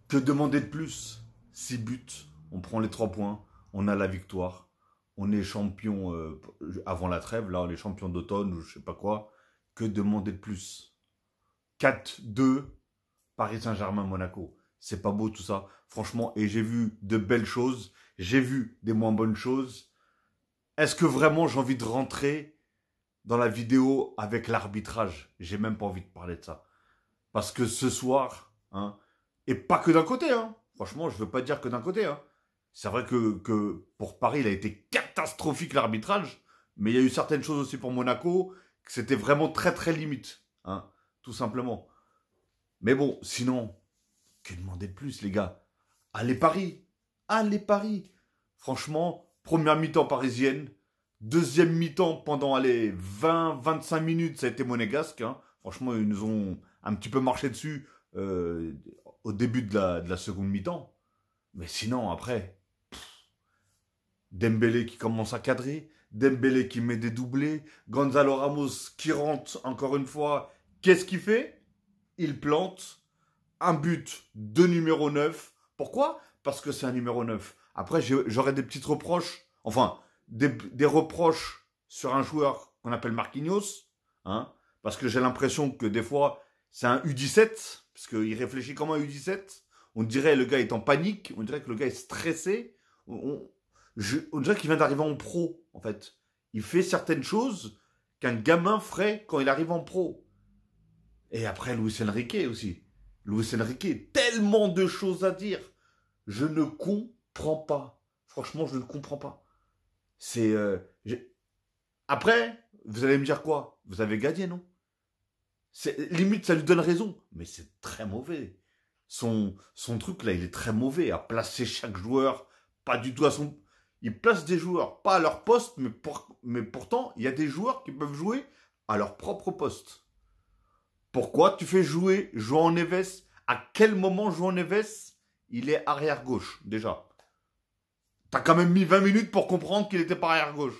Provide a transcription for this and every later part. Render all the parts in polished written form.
Que demander de plus? 6 buts, on prend les 3 points, on a la victoire. On est champion avant la trêve, là on est champion d'automne ou je sais pas quoi. Que demander de plus? 4-2, Paris Saint-Germain-Monaco. C'est pas beau tout ça, franchement. Et j'ai vu de belles choses, j'ai vu des moins bonnes choses. Est-ce que vraiment j'ai envie de rentrer dans la vidéo avec l'arbitrage? J'ai même pas envie de parler de ça. Parce que ce soir, hein, et pas que d'un côté, hein. Franchement, je veux pas dire que d'un côté, hein. C'est vrai que pour Paris, il a été catastrophique l'arbitrage, mais il y a eu certaines choses aussi pour Monaco, que c'était vraiment très très limite, hein, tout simplement. Mais bon, sinon, que demander de plus, les gars? Allez Paris, allez Paris. Franchement, première mi-temps parisienne, deuxième mi-temps pendant les 20-25 minutes, ça a été monégasque, hein. Franchement, ils nous ont un petit peu marché dessus au début de la seconde mi-temps. Mais sinon, après, Dembélé qui commence à cadrer, Dembélé qui met des doublés, Gonzalo Ramos qui rentre encore une fois. Qu'est-ce qu'il fait? Il plante un but de numéro 9. Pourquoi? Parce que c'est un numéro 9. Après, j'aurais des petites reproches, enfin, des reproches sur un joueur qu'on appelle Marquinhos, hein, parce que j'ai l'impression que des fois, c'est un U17, parce qu'il réfléchit comme un U17. On dirait le gars est en panique, on dirait que le gars est stressé. On dirait qu'il vient d'arriver en pro, en fait. Il fait certaines choses qu'un gamin ferait quand il arrive en pro. Et après, Luis Enrique aussi. Luis Enrique, tellement de choses à dire. Je ne comprends pas. Franchement, je ne comprends pas. C'est... Après, vous allez me dire quoi? Vous avez gagné, non? Limite, ça lui donne raison. Mais c'est très mauvais. Son truc, là, il est très mauvais. À placer chaque joueur, pas du tout à son... Il place des joueurs, pas à leur poste, mais pourtant, il y a des joueurs qui peuvent jouer à leur propre poste. Pourquoi tu fais jouer João Neves? À quel moment João Neves, il est arrière gauche, déjà? T'as quand même mis 20 minutes pour comprendre qu'il était pas arrière gauche.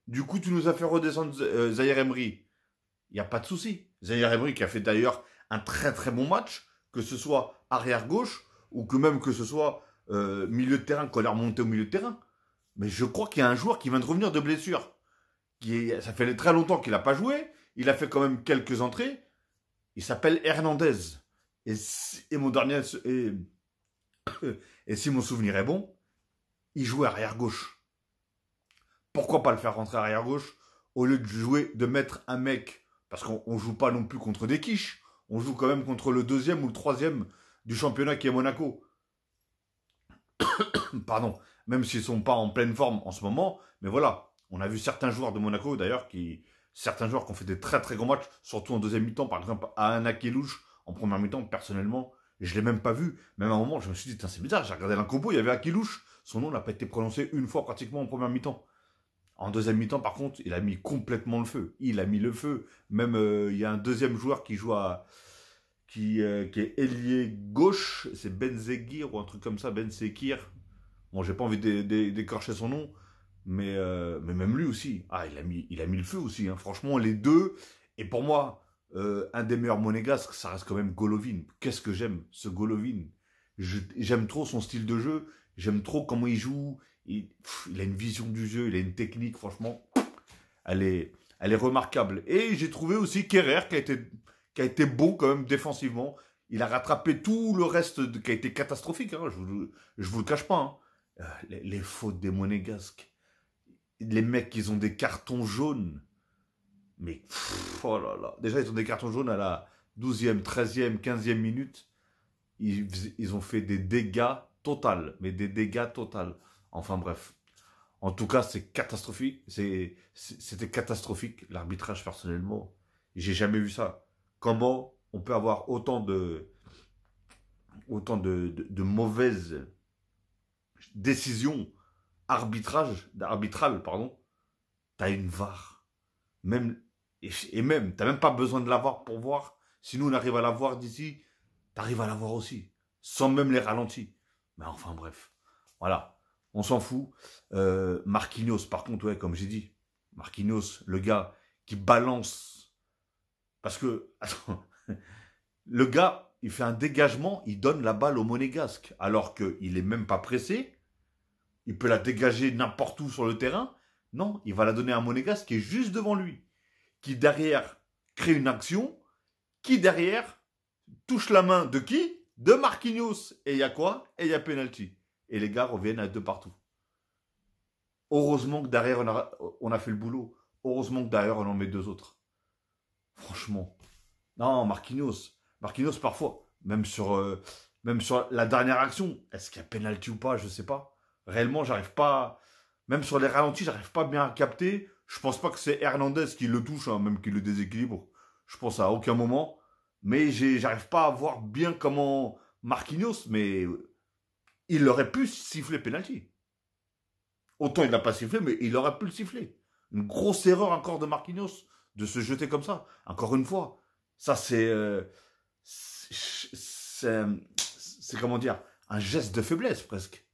Du coup, tu nous as fait redescendre Zaïre Emery. Il n'y a pas de souci. Zaïre Emery qui a fait d'ailleurs un très très bon match, que ce soit arrière gauche ou que même que ce soit milieu de terrain, qu'on est remonté au milieu de terrain. Mais je crois qu'il y a un joueur qui vient de revenir de blessure. Ça fait très longtemps qu'il n'a pas joué. Il a fait quand même quelques entrées. Il s'appelle Hernandez. Et mon dernier... Et si mon souvenir est bon, il jouait arrière gauche. Pourquoi pas le faire rentrer arrière gauche au lieu de jouer, de mettre un mec, parce qu'on joue pas non plus contre des quiches, on joue quand même contre le deuxième ou le troisième du championnat qui est Monaco. Pardon, même s'ils sont pas en pleine forme en ce moment, mais voilà, on a vu certains joueurs de Monaco d'ailleurs, certains joueurs qui ont fait des très très grands matchs, surtout en deuxième mi-temps, par exemple à Akelouche, en première mi-temps, personnellement, je l'ai même pas vu. Même à un moment, je me suis dit, c'est bizarre, j'ai regardé l'incompo, il y avait Akelouche, son nom n'a pas été prononcé une fois pratiquement en première mi-temps. En deuxième mi-temps, par contre, il a mis complètement le feu. Il a mis le feu. Même, il y a un deuxième joueur qui joue qui est ailier gauche, c'est Benzegir ou un truc comme ça, Benzekir. Bon, j'ai pas envie d'écorcher son nom, mais même lui aussi. Ah, il a mis le feu aussi, hein. Franchement, les deux. Et pour moi, un des meilleurs monégasques, ça reste quand même Golovin. Qu'est-ce que j'aime, ce Golovin. J'aime trop son style de jeu. J'aime trop comment il joue. Il a une vision du jeu, il a une technique, franchement, elle est remarquable. Et j'ai trouvé aussi Kerrer qui a été bon quand même défensivement. Il a rattrapé tout le reste qui a été catastrophique, hein, je vous le cache pas. Hein. Les fautes des Monégasques. Les mecs, ils ont des cartons jaunes. Mais, oh là là. Déjà, ils ont des cartons jaunes à la 12e, 13e, 15e minute. Ils ont fait des dégâts totaux. Mais des dégâts totaux. Enfin bref. En tout cas, c'est catastrophique. C'était catastrophique, l'arbitrage, personnellement. J'ai jamais vu ça. Comment on peut avoir autant de mauvaises décisions arbitrales, pardon. T'as une VAR. Même, et même, t'as même pas besoin de la voir pour voir. Si nous, on arrive à la voir d'ici, t'arrives à la voir aussi. Sans même les ralentis. Mais enfin bref. Voilà. On s'en fout. Marquinhos, par contre, ouais, comme j'ai dit, Marquinhos, le gars qui balance. Parce que, attends, le gars, il fait un dégagement, il donne la balle au Monégasque, alors qu'il n'est même pas pressé. Il peut la dégager n'importe où sur le terrain. Non, il va la donner à un Monégasque qui est juste devant lui, qui derrière crée une action, qui derrière touche la main de qui? De Marquinhos. Et il y a quoi? Et il y a penalty. Et les gars reviennent à deux partout. Heureusement que derrière on a fait le boulot. Heureusement que derrière on en met deux autres. Franchement. Non, Marquinhos. Marquinhos parfois, même sur la dernière action, est-ce qu'il y a penalty ou pas? Je sais pas. Réellement, j'arrive pas. Même sur les ralentis, j'arrive pas bien à capter. Je pense pas que c'est Hernandez qui le touche, hein, même qui le déséquilibre. Je pense à aucun moment. Mais j'arrive pas à voir bien comment Marquinhos, mais il aurait pu siffler penalty. Autant il n'a pas sifflé, mais il aurait pu le siffler. Une grosse erreur encore de Marquinhos de se jeter comme ça. Encore une fois, ça c'est comment dire, un geste de faiblesse presque.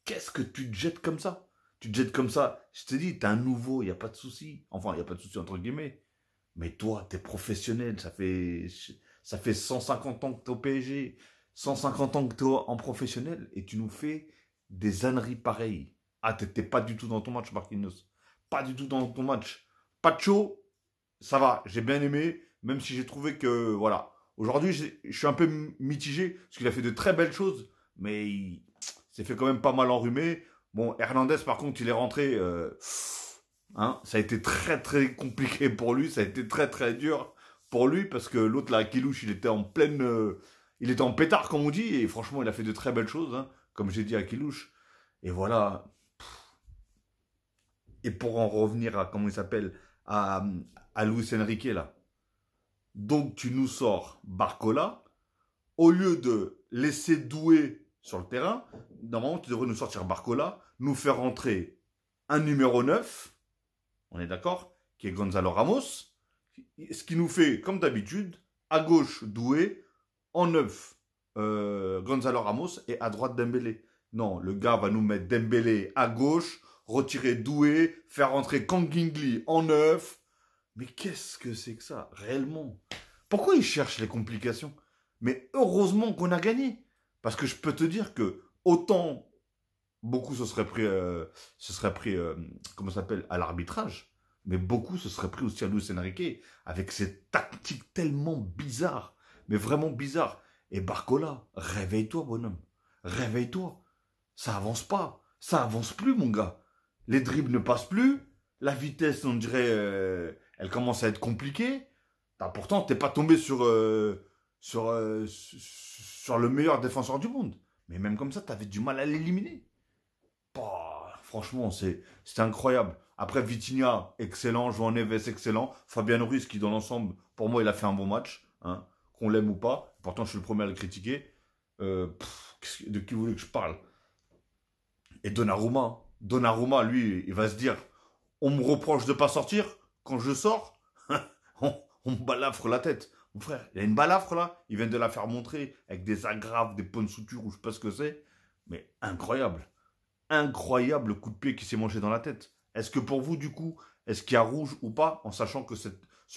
Qu'est-ce que tu te jettes comme ça? Tu te jettes comme ça. Je te dis, t'es un nouveau, il n'y a pas de souci. Enfin, il n'y a pas de souci entre guillemets. Mais toi, t'es professionnel. Ça fait 150 ans que t'es au PSG. 150 ans que t'es en professionnel. Et tu nous fais des âneries pareilles. Ah, t'étais pas du tout dans ton match, Marquinhos. Pas du tout dans ton match. Pacho, ça va. J'ai bien aimé. Même si j'ai trouvé que, voilà. Aujourd'hui, je suis un peu mitigé. Parce qu'il a fait de très belles choses. Mais il s'est fait quand même pas mal enrhumé. Bon, Hernandez, par contre, il est rentré... hein, ça a été très très compliqué pour lui, ça a été très très dur pour lui parce que l'autre là, Akilouche, il était en pleine, il était en pétard comme on dit et franchement il a fait de très belles choses, hein, comme j'ai dit à Akilouche. Et voilà. Et pour en revenir à comment il s'appelle, à Luis Enrique là. Donc tu nous sors Barcola au lieu de laisser Doué sur le terrain. Normalement tu devrais nous sortir Barcola, nous faire rentrer un numéro 9. On est d'accord, qui est Gonzalo Ramos, ce qui nous fait, comme d'habitude, à gauche Doué, en neuf Gonzalo Ramos et à droite Dembélé. Non, le gars va nous mettre Dembélé à gauche, retirer Doué, faire rentrer Kangingli en neuf. Mais qu'est-ce que c'est que ça, réellement? Pourquoi ils cherchent les complications? Mais heureusement qu'on a gagné. Parce que je peux te dire que autant beaucoup se seraient pris, comment ça s'appelle, à l'arbitrage. Mais beaucoup se seraient pris aussi à Luis Enrique avec ses tactiques tellement bizarres. Mais vraiment bizarres. Et Barcola, réveille-toi, bonhomme. Réveille-toi. Ça avance pas. Ça avance plus, mon gars. Les dribbles ne passent plus. La vitesse, on dirait, elle commence à être compliquée. Pourtant, t'es pas tombé sur le meilleur défenseur du monde. Mais même comme ça, t'avais du mal à l'éliminer. Bah, franchement, c'était incroyable. Après, Vitinha, excellent. João Neves, excellent. Fabian Ruiz, qui dans l'ensemble, pour moi, il a fait un bon match. Hein, qu'on l'aime ou pas. Pourtant, je suis le premier à le critiquer. De qui vous voulez que je parle? Et Donnarumma. Donnarumma, lui, il va se dire, on me reproche de pas sortir. Quand je sors, on me balafre la tête. Mon frère, il y a une balafre là. Il vient de la faire montrer avec des agrafes, des points de suture ou je sais pas ce que c'est. Mais incroyable. Incroyable coup de pied qui s'est mangé dans la tête. Est-ce que pour vous, du coup, est-ce qu'il y a rouge ou pas, en sachant que ce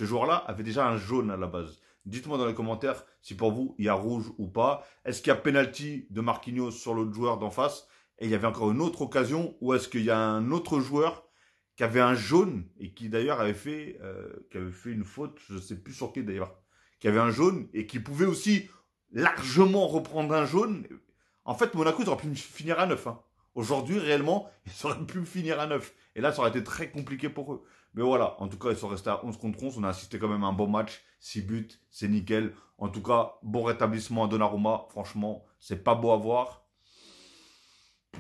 joueur-là avait déjà un jaune à la base? Dites-moi dans les commentaires si pour vous, il y a rouge ou pas. Est-ce qu'il y a penalty de Marquinhos sur l'autre joueur d'en face? Et il y avait encore une autre occasion, ou est-ce qu'il y a un autre joueur qui avait un jaune, et qui d'ailleurs avait fait une faute, je ne sais plus sur qui d'ailleurs, qui avait un jaune, et qui pouvait aussi largement reprendre un jaune. En fait, Monaco, ils auraient pu finir à 9. Hein. Aujourd'hui, réellement, ils auraient pu finir à 9. Et là, ça aurait été très compliqué pour eux. Mais voilà, en tout cas, ils sont restés à 11 contre 11. On a assisté quand même à un bon match. 6 buts, c'est nickel. En tout cas, bon rétablissement à Donnarumma. Franchement, c'est pas beau à voir.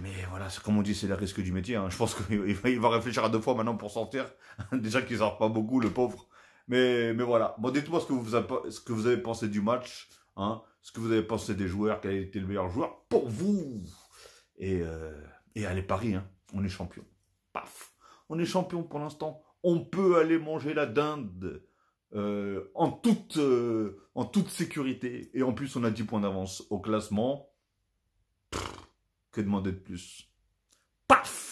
Mais voilà, comme on dit, c'est les risques du métier. Hein. Je pense qu'il va réfléchir à 2 fois maintenant pour sortir. Déjà qu'il ne sort pas beaucoup, le pauvre. Mais voilà. Bon, dites-moi ce que vous avez pensé du match. Hein. Ce que vous avez pensé des joueurs. Quel a été le meilleur joueur pour vous? Et allez, Paris, hein. On est champion. Paf. On est champion pour l'instant. On peut aller manger la dinde en toute sécurité. Et en plus, on a 10 points d'avance au classement. Que demander de plus? Paf!